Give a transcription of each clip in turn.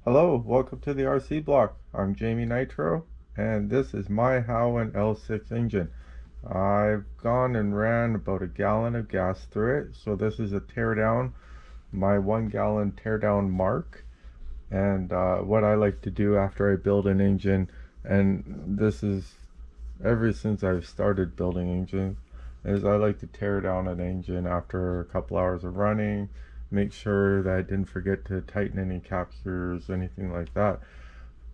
Hello, welcome to the RC block. I'm Jamie Nitro, and this is my Howin L6 engine. I've gone and ran about a gallon of gas through it, so this is a teardown, my 1 gallon teardown mark. And what I like to do after I build an engine, and this is ever since I've started building engines, is I like to tear down an engine after a couple hours of running, make sure that I didn't forget to tighten any captures, anything like that.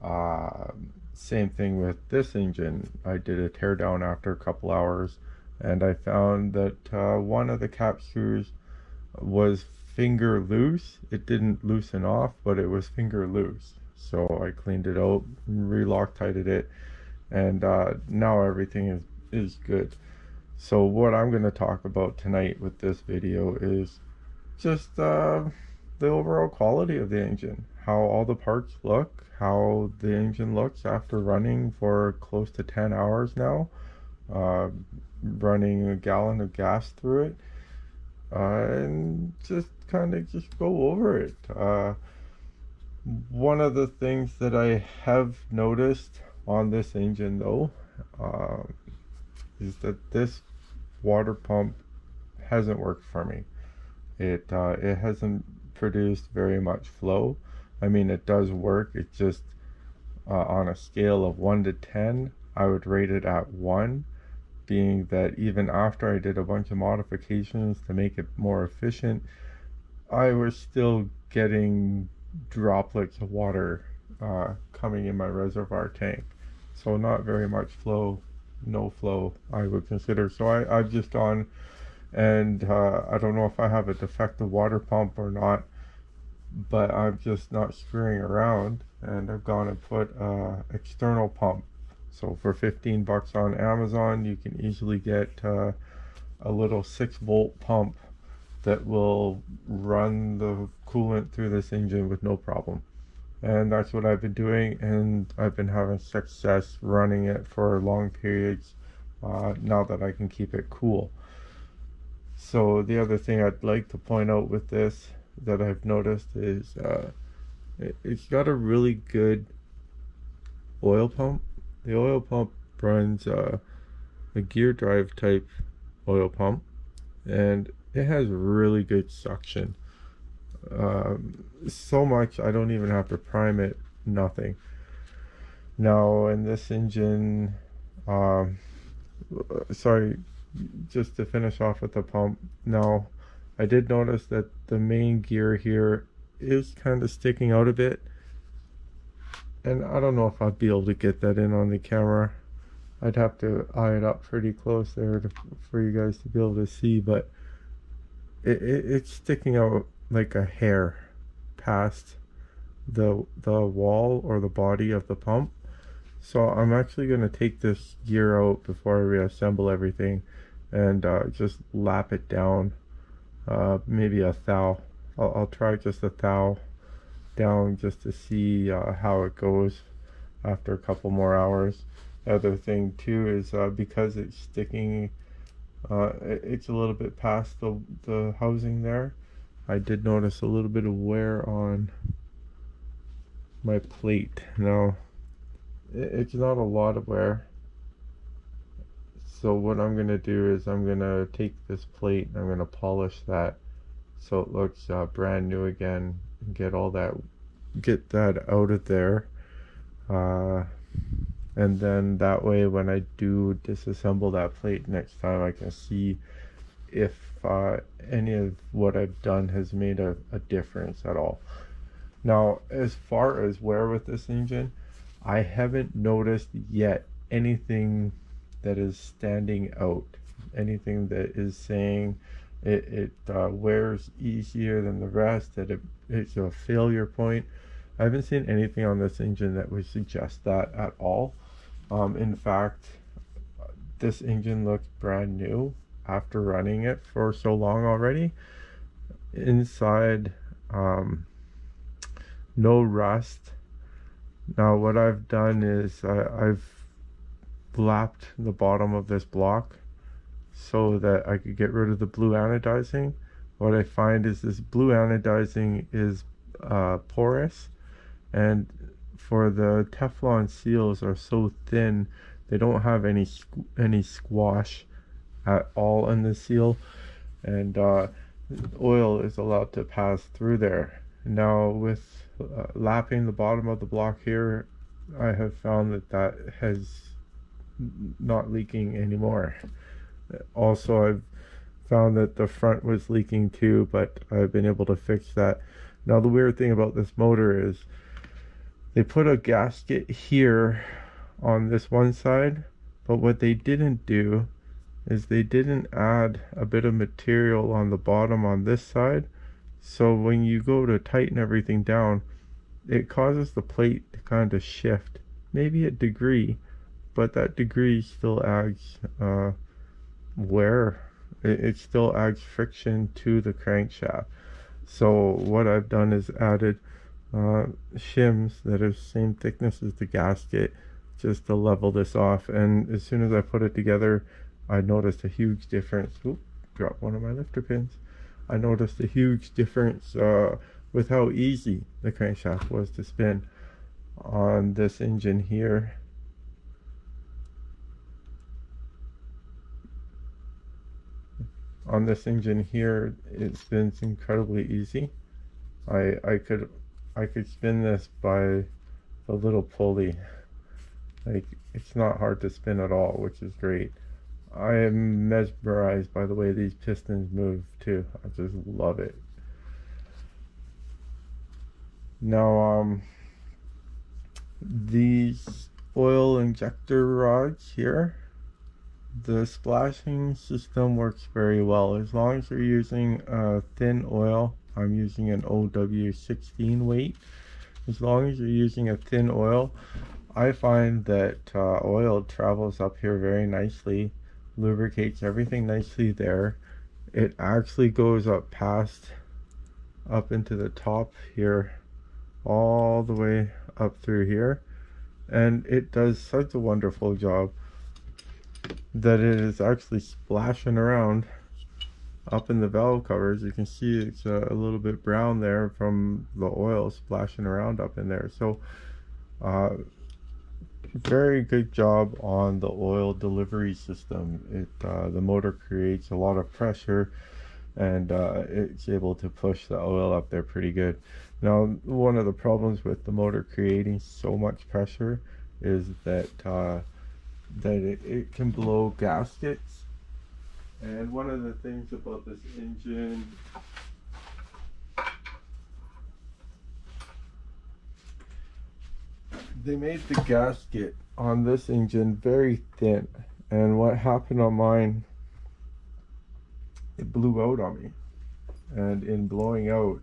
Uh, Same thing with this engine. I did a tear down after a couple hours, and I found that one of the captures was finger loose. It didn't loosen off, but it was finger loose. So I cleaned it out, re-Loctited it, and now everything is good. So what I'm going to talk about tonight with this video is just the overall quality of the engine, how all the parts look, how the engine looks after running for close to 10 hours now, uh, running a gallon of gas through it, and just kind of just go over it. One of the things that I have noticed on this engine though, uh, is that this water pump hasn't worked for me. It hasn't produced very much flow. I mean, it does work. It's just on a scale of 1 to 10, I would rate it at 1, being that even after I did a bunch of modifications to make it more efficient, I was still getting droplets of water coming in my reservoir tank. So not very much flow, no flow, I would consider. So I've just gone and I don't know if I have a defective water pump or not, but I'm just not screwing around, and I've gone and put a external pump. So for 15 bucks on Amazon, you can easily get a little 6-volt pump that will run the coolant through this engine with no problem. And that's what I've been doing, and I've been having success running it for long periods now that I can keep it cool. So the other thing I'd like to point out with this that I've noticed is it's got a really good oil pump. The oil pump runs a gear drive type oil pump, and it has really good suction. So much I don't even have to prime it, nothing. Now in this engine, sorry, just to finish off with the pump. Now I did notice that the main gear here is kind of sticking out a bit, and I don't know if I'll be able to get that in on the camera. I'd have to eye it up pretty close there for you guys to be able to see, but it's sticking out like a hair past the wall or the body of the pump. So I'm actually going to take this gear out before I reassemble everything and just lap it down. Maybe a thou. I'll try just a thou down just to see how it goes after a couple more hours. The other thing too is because it's sticking, it's a little bit past the housing there. I did notice a little bit of wear on my plate. Now, it's not a lot of wear. So what I'm going to do is I'm going to take this plate and I'm going to polish that so it looks brand new again, and get that out of there. And then that way when I do disassemble that plate next time, I can see if any of what I've done has made a difference at all. Now, as far as wear with this engine, I haven't noticed yet anything that is standing out, anything that is saying it wears easier than the rest, that it's a failure point. I haven't seen anything on this engine that would suggest that at all. In fact, this engine looks brand new after running it for so long already. Inside, no rust. Now what I've done is I've lapped the bottom of this block so that I could get rid of the blue anodizing. What I find is this blue anodizing is porous, and for the Teflon seals are so thin, they don't have any squash at all in the seal, and oil is allowed to pass through there. Now with lapping the bottom of the block here, I have found that has not leaking anymore. Also, I've found that the front was leaking too, but I've been able to fix that. Now the weird thing about this motor is they put a gasket here on this one side, but what they didn't do is they didn't add a bit of material on the bottom on this side. So when you go to tighten everything down, it causes the plate to kind of shift, maybe a degree, but that degree still adds wear. It still adds friction to the crankshaft. So what I've done is added shims that are same thickness as the gasket, just to level this off. And as soon as I put it together, I noticed a huge difference. Oop, dropped one of my lifter pins. I noticed a huge difference with how easy the crankshaft was to spin on this engine here. On this engine here, it spins incredibly easy. I could spin this by the little pulley. Like, it's not hard to spin at all, which is great. I am mesmerized by the way these pistons move too. I just love it. Now, these oil injector rods here, the splashing system works very well as long as you're using thin oil. I'm using an OW16 weight. As long as you're using a thin oil, I find that oil travels up here very nicely, lubricates everything nicely there. It actually goes up into the top here, all the way up through here, and it does such a wonderful job that it is actually splashing around up in the valve covers. You can see it's a little bit brown there from the oil splashing around up in there. So very good job on the oil delivery system. The motor creates a lot of pressure, and it's able to push the oil up there pretty good. Now, one of the problems with the motor creating so much pressure is that it can blow gaskets. And one of the things about this engine, they made the gasket on this engine very thin, and what happened on mine, it blew out on me. And in blowing out,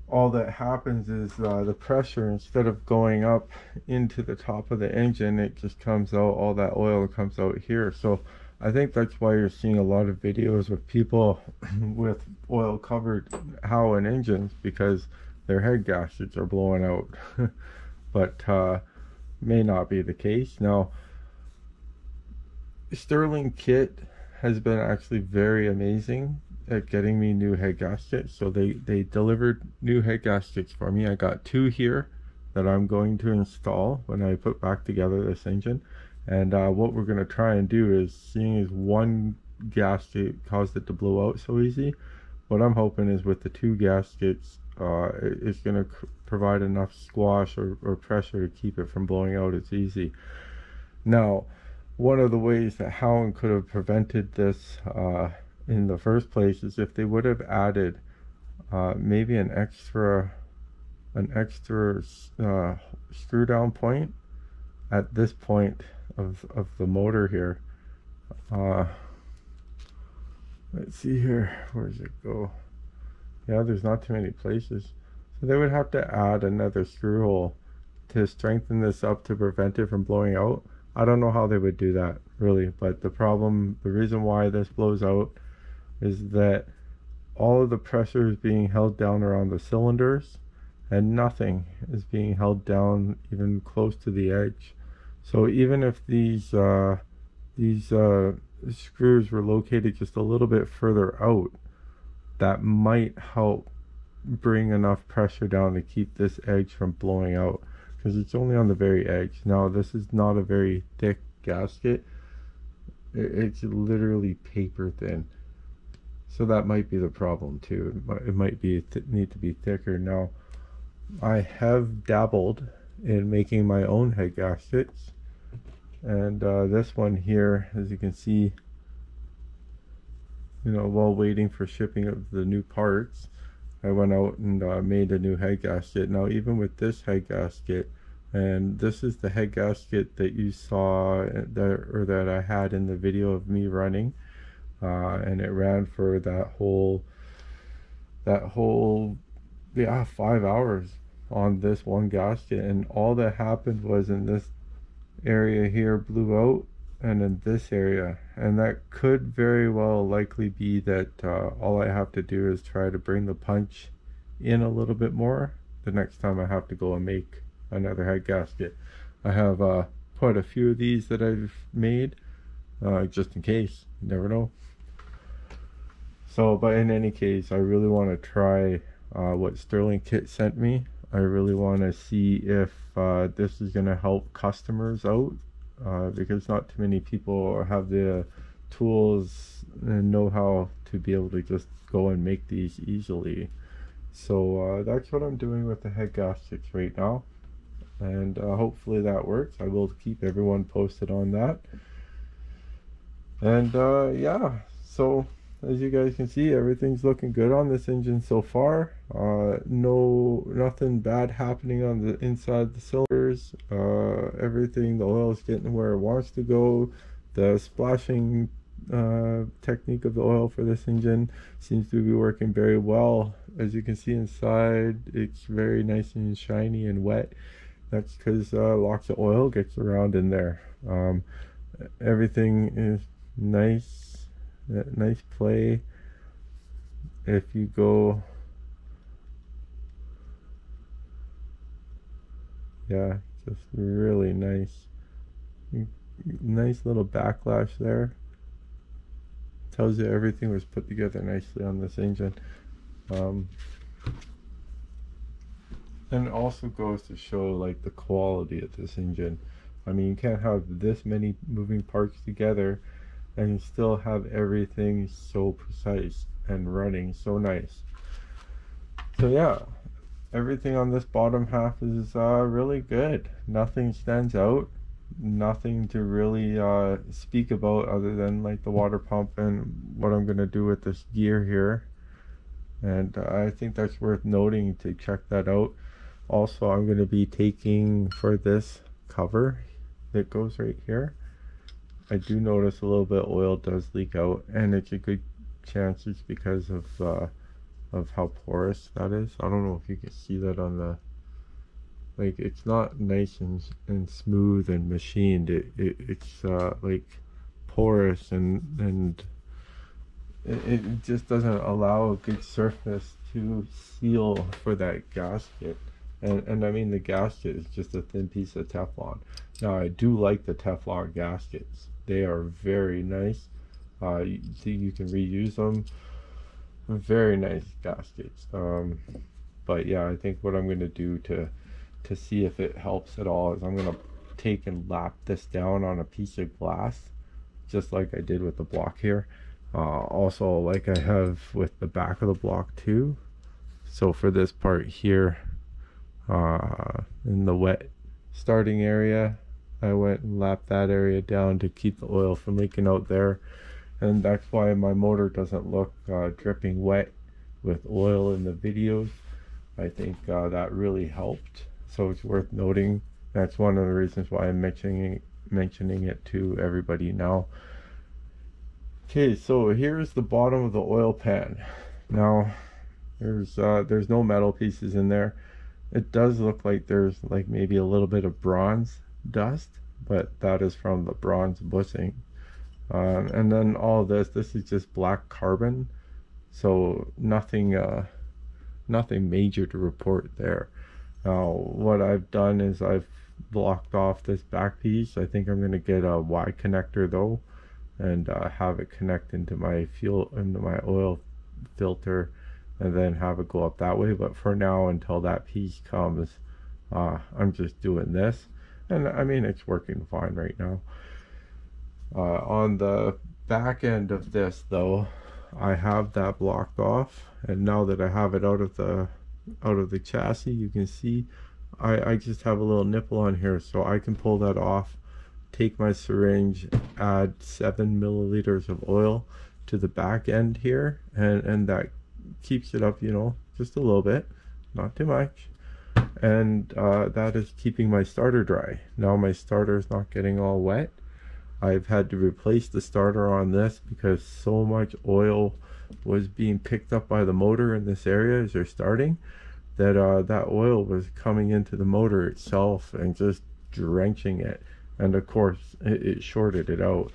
all that happens is the pressure, instead of going up into the top of the engine, it just comes out, all that oil comes out here. So I think that's why you're seeing a lot of videos of people with oil covered Howin engines, because their head gaskets are blowing out. But may not be the case. Now, Sterling Kit has been actually very amazing at getting me new head gaskets. So they delivered new head gaskets for me. I got 2 here that I'm going to install when I put back together this engine. And what we're going to try and do is, seeing as one gasket caused it to blow out so easy, what I'm hoping is with the 2 gaskets, it's going to provide enough squash or pressure to keep it from blowing out. It's easy. Now, one of the ways that Howin could have prevented this in the first place is if they would have added maybe an extra screw down point at this point of the motor here. Let's see here, where does it go? Yeah, there's not too many places. So they would have to add another screw hole to strengthen this up to prevent it from blowing out. I don't know how they would do that, really, but the reason why this blows out is that all of the pressure is being held down around the cylinders, and nothing is being held down even close to the edge. So even if these screws were located just a little bit further out, that might help bring enough pressure down to keep this edge from blowing out, because it's only on the very edge. Now this is not a very thick gasket, it's literally paper thin, so that might be the problem too. It might be need to be thicker. Now I have dabbled in making my own head gaskets, and this one here, as you can see, you know, while waiting for shipping of the new parts, I went out and made a new head gasket. Now even with this head gasket, and this is the head gasket that you saw that I had in the video of me running, and it ran for that whole 5 hours on this one gasket. And all that happened was in this area here blew out, and in this area, and that could very well likely be that all I have to do is try to bring the punch in a little bit more the next time I have to go and make another head gasket. I have quite a few of these that I've made, just in case, you never know. So, but in any case, I really want to try what Sterling Kit sent me. I really want to see if this is going to help customers out, because not too many people have the tools and know-how to be able to just go and make these easily. So that's what I'm doing with the head gaskets right now, and hopefully that works. I will keep everyone posted on that. And yeah, so as you guys can see, everything's looking good on this engine so far. Nothing bad happening on the inside the cylinders. Everything, the oil is getting where it wants to go. The splashing technique of the oil for this engine seems to be working very well. As you can see inside, it's very nice and shiny and wet. That's because lots of oil gets around in there. Everything is nice play. If you go, yeah, just really nice little backlash there. Tells you everything was put together nicely on this engine. And it also goes to show like the quality of this engine. I mean, you can't have this many moving parts together and you still have everything so precise and running so nice. So yeah, everything on this bottom half is really good. Nothing stands out, nothing to really speak about other than like the water pump and what I'm gonna do with this gear here. And I think that's worth noting to check that out. Also, I'm going to be taking for this cover that goes right here. I do notice a little bit of oil does leak out, and it's a good chance it's because of how porous that is. I don't know if you can see that on the, like, it's not nice and smooth and machined. It's like porous, and it just doesn't allow a good surface to seal for that gasket. And I mean, the gasket is just a thin piece of Teflon. Now, I do like the Teflon gaskets. They are very nice. You can reuse them. Very nice gaskets. But yeah, I think what I'm going to do to see if it helps at all is I'm going to take and lap this down on a piece of glass, just like I did with the block here. Also, like I have with the back of the block too. So for this part here, in the wet starting area, I went and lapped that area down to keep the oil from leaking out there, and that's why my motor doesn't look dripping wet with oil in the videos. I think that really helped, so it's worth noting. That's one of the reasons why I'm mentioning it to everybody now. Okay, so here's the bottom of the oil pan. Now there's no metal pieces in there. It does look like there's like maybe a little bit of bronze dust, but that is from the bronze bushing. And then all this is just black carbon, so nothing major to report there. Now what I've done is I've blocked off this back piece. I think I'm going to get a Y connector though, and have it connect into my oil filter and then have it go up that way. But for now, until that piece comes, I'm just doing this, and I mean it's working fine right now. On the back end of this though, I have that blocked off, and now that I have it out of the chassis, you can see I just have a little nipple on here, so I can pull that off, take my syringe, add 7 milliliters of oil to the back end here, and that keeps it up, you know, just a little bit, not too much, and that is keeping my starter dry. Now my starter is not getting all wet. I've had to replace the starter on this because so much oil was being picked up by the motor in this area as they're starting, that that oil was coming into the motor itself and just drenching it, and of course it shorted it out.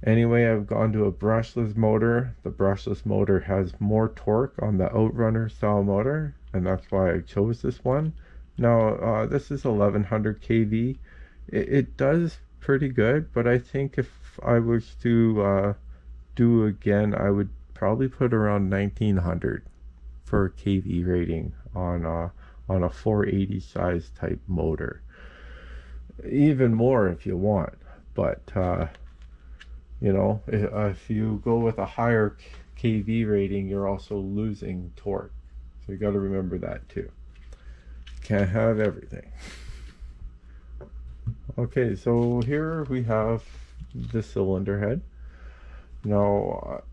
Anyway, I've gone to a brushless motor. The brushless motor has more torque on the Outrunner style motor, and that's why I chose this one. Now this is 1100 kV. It does pretty good, but I think if I was to do again, I would probably put around 1900 for kV rating on a 480 size type motor. Even more if you want, but you know, if you go with a higher kV rating, you're also losing torque, so you got to remember that too. Can't have everything. Okay, so here we have the cylinder head. Now,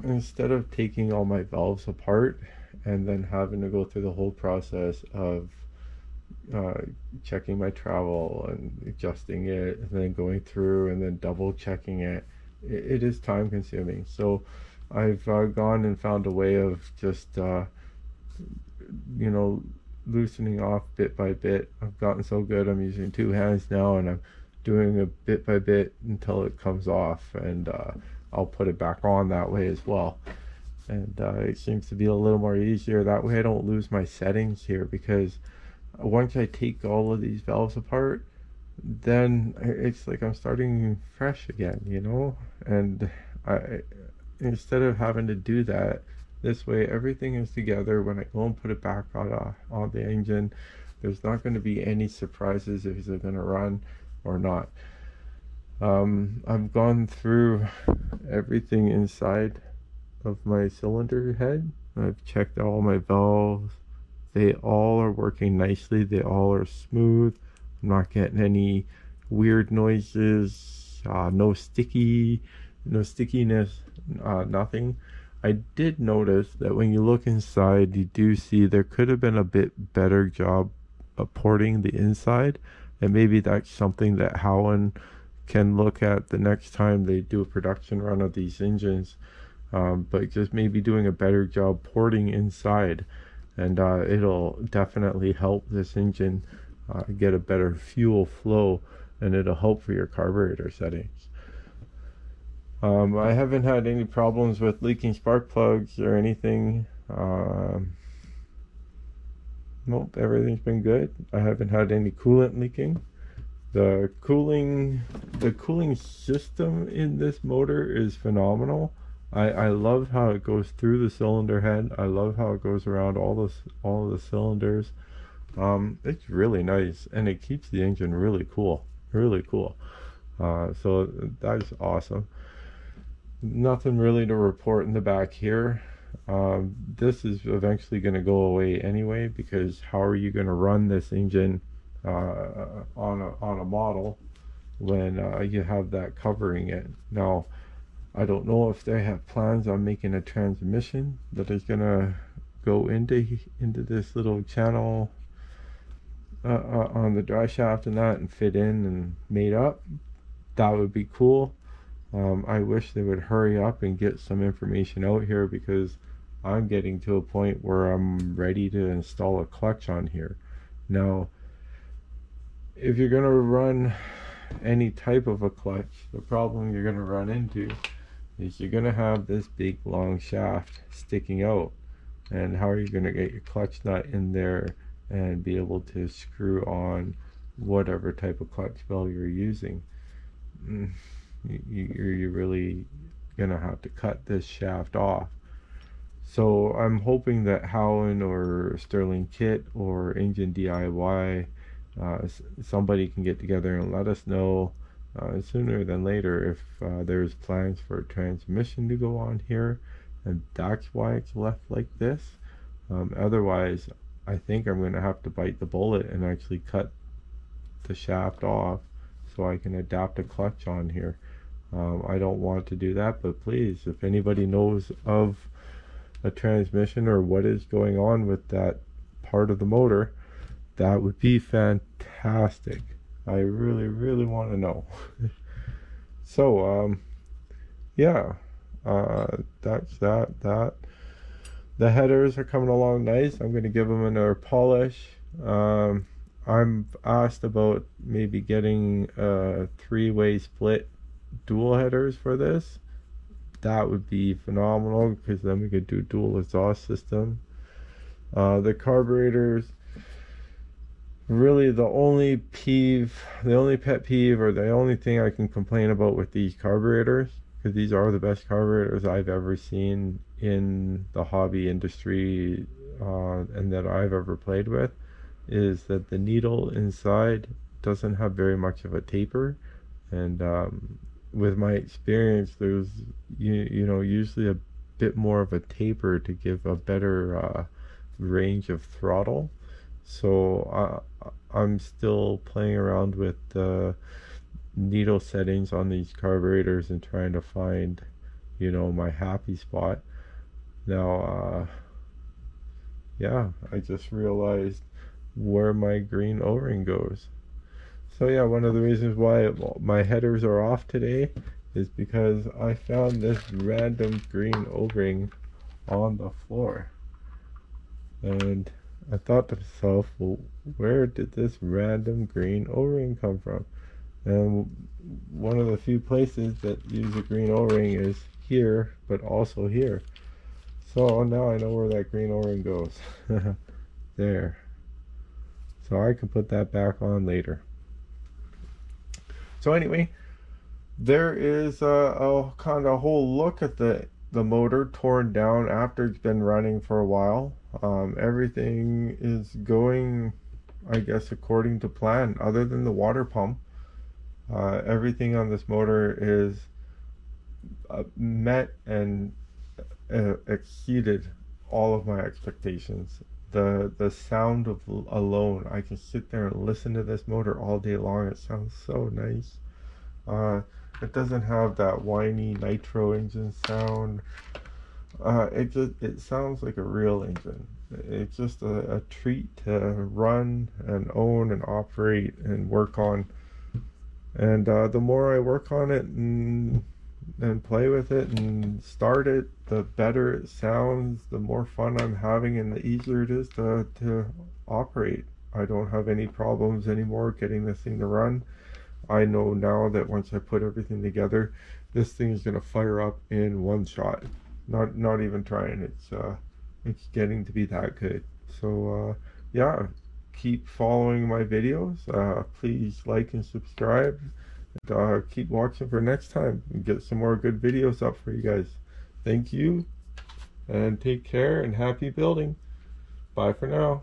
instead of taking all my valves apart and then having to go through the whole process of checking my travel and adjusting it, and then going through and then double checking it, it is time consuming. So I've gone and found a way of just you know, loosening off bit by bit. I've gotten so good, I'm using 2 hands now, and I'm doing a bit by bit until it comes off, and I'll put it back on that way as well. And it seems to be a little more easier that way. I don't lose my settings here, because once I take all of these valves apart, then it's like I'm starting fresh again, you know. And instead of having to do that, this way everything is together. When I go and put it back on the engine, there's not going to be any surprises if it's going to run or not. I've gone through everything inside of my cylinder head. I've checked all my valves. They all are working nicely. They all are smooth. I'm not getting any weird noises, no stickiness, nothing. I did notice that when you look inside, you do see there could have been a bit better job of porting the inside, and maybe that's something that Howin can look at the next time they do a production run of these engines, but just maybe doing a better job porting inside, and it'll definitely help this engine get a better fuel flow, and it'll help for your carburetor settings. I haven't had any problems with leaking spark plugs or anything. Nope, everything's been good. I haven't had any coolant leaking. The cooling system in this motor is phenomenal. I love how it goes through the cylinder head. I love how it goes around all of the cylinders. It's really nice, and it keeps the engine really cool. So that's awesome. Nothing really to report in the back here. This is eventually going to go away anyway, because how are you going to run this engine on a model when you have that covering it? Now, I don't know if they have plans on making a transmission that is going to go into this little channel on the dry shaft and that, and fit in and mate up. That would be cool. I wish they would hurry up and get some information out here, because I'm getting to a point where I'm ready to install a clutch on here. Now, if you're going to run any type of a clutch, the problem you're going to run into is you're going to have this big long shaft sticking out, and how are you going to get your clutch nut in there and be able to screw on whatever type of clutch bell you're using? You're really gonna have to cut this shaft off. So I'm hoping that Howin or Sterling Kit or Engine DIY, somebody can get together and let us know sooner than later if there's plans for a transmission to go on here, and that's why it's left like this. Otherwise, I think I'm going to have to bite the bullet and actually cut the shaft off so I can adapt a clutch on here. I don't want to do that, but please, if anybody knows of a transmission or what is going on with that part of the motor, that would be fantastic. I really, really want to know. So, yeah, that's that. The headers are coming along nice. I'm going to give them another polish. I'm asked about maybe getting a 3-way split dual headers for this. That would be phenomenal, because then we could do dual exhaust system. The carburetors, really the only pet peeve, or the only thing I can complain about with these carburetors, because these are the best carburetors I've ever seen in the hobby industry and that I've ever played with, is that the needle inside doesn't have very much of a taper. And with my experience, there's you know, usually a bit more of a taper to give a better range of throttle. So I'm still playing around with the needle settings on these carburetors and trying to find, you know, my happy spot. Now yeah, I just realized where my green O-ring goes. So yeah, one of the reasons why my headers are off today is because I found this random green O-ring on the floor. And I thought to myself, well, where did this random green O-ring come from? And one of the few places that use a green O-ring is here, but also here. So now I know where that green O-ring goes. There. So I can put that back on later. So anyway, there is a kind of whole look at the motor torn down after it's been running for a while. Everything is going, I guess, according to plan, other than the water pump. Everything on this motor is met and exceeded all of my expectations. The sound of alone, I can sit there and listen to this motor all day long. It sounds so nice. It doesn't have that whiny nitro engine sound. It sounds like a real engine. It's just a treat to run and own and operate and work on. And the more I work on it and play with it and start it, the better it sounds, the more fun I'm having, and the easier it is to operate. I don't have any problems anymore getting this thing to run. I know now that once I put everything together, this thing is going to fire up in one shot. Not even trying. It's getting to be that good. So yeah, keep following my videos. Please like and subscribe. And, keep watching for next time and get some more good videos up for you guys. Thank you, and take care, and happy building. Bye for now.